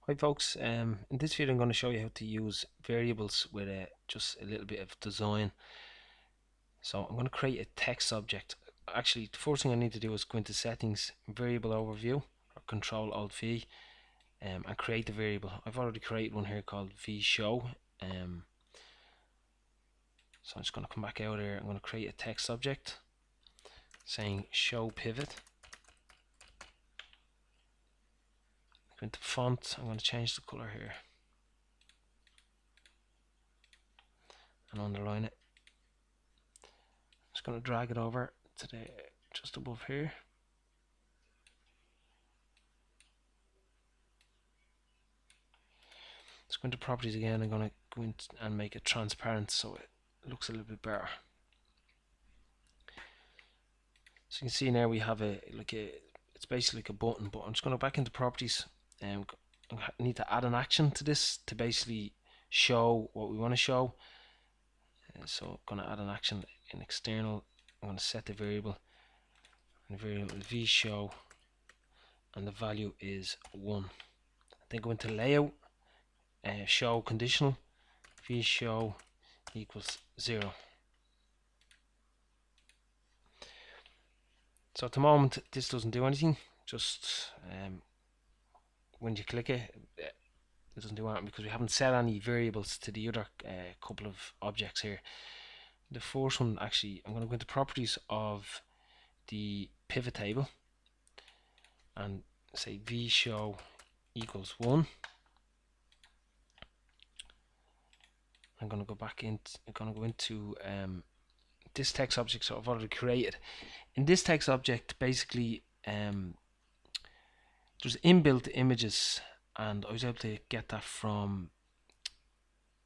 Hi folks, in this video I'm going to show you how to use variables with just a little bit of design. So I'm going to create a text object. Actually, the first thing I need to do is go into settings, variable overview, or control alt V, and create the variable. I've already created one here called vShow. So I'm just going to come back out here. I'm going to create a text object saying show pivot. Go into font. I'm going to change the color here and underline it. Just going to drag it over to the just above here. Let's go into properties again. I'm going to go in and make it transparent so it looks a little bit better. So you can see now we have it's basically like a button, but I'm just going to go back into properties and I need to add an action to this to basically show what we want to show. So I'm going to add an action in external. I'm going to set the variable, and the variable is vShow, and the value is 1. Then go into layout, show conditional, vShow equals 0. So at the moment this doesn't do anything, just when you click it, it doesn't do anything because we haven't set any variables to the other couple of objects here. The first one, actually, I'm going to go into properties of the pivot table and say vShow equals 1. I'm going to go back into, this text object so I've already created. In this text object, basically, there's inbuilt images, and I was able to get that from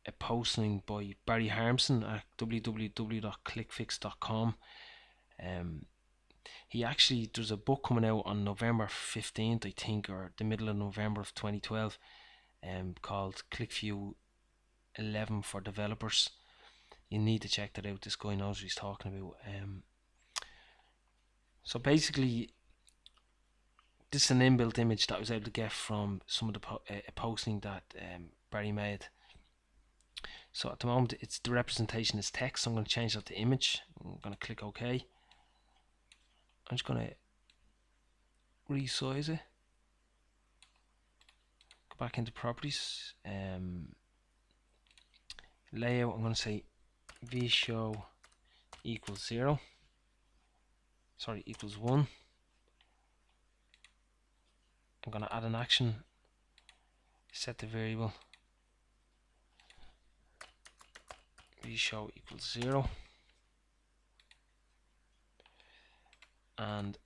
a posting by Barry Harmson at www.qlikfix.com. He actually, there's a book coming out on November 15th, I think, or the middle of November of 2012, called Qlikview 11 for developers. You need to check that out. This guy knows what he's talking about. So basically, this is an inbuilt image that I was able to get from some of the posting that Barry made. So at the moment, it's the representation is text. So I'm going to change that to image. I'm going to click OK. I'm just going to resize it. Go back into properties. Layout. I'm going to say vShow equals 0. Sorry, equals 1. I'm going to add an action. Set the variable vShow equals 0. And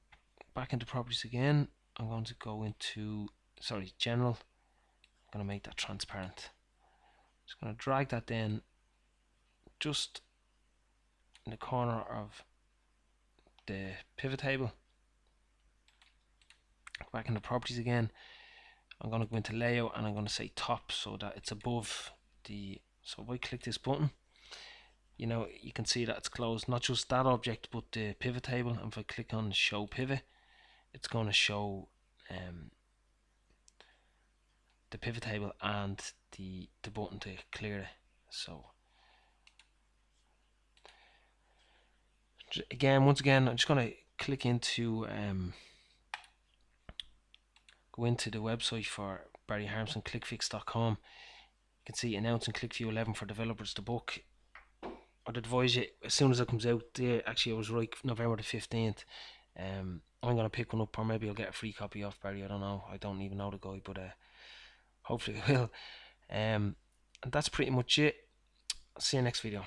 back into properties again. I'm going to go into general. I'm going to make that transparent. Just going to drag that then just in the corner of the pivot table. Back into properties again. I'm going to go into layout and I'm going to say top so that it's above the. So if I click this button, you know, you can see that it's closed, not just that object but the pivot table. And if I click on show pivot, it's going to show the pivot table and the button to clear it. So again, once again, I'm just going to click into go into the website for Barry Harmson, qlikfix.com. You can see announcing Qlikview 11 for developers, the book. I'd advise you as soon as it comes out. Actually, I was right, November the 15th. I'm gonna pick one up, or maybe I'll get a free copy off Barry. I don't know. I don't even know the guy, but hopefully I will. And that's pretty much it. I'll see you next video.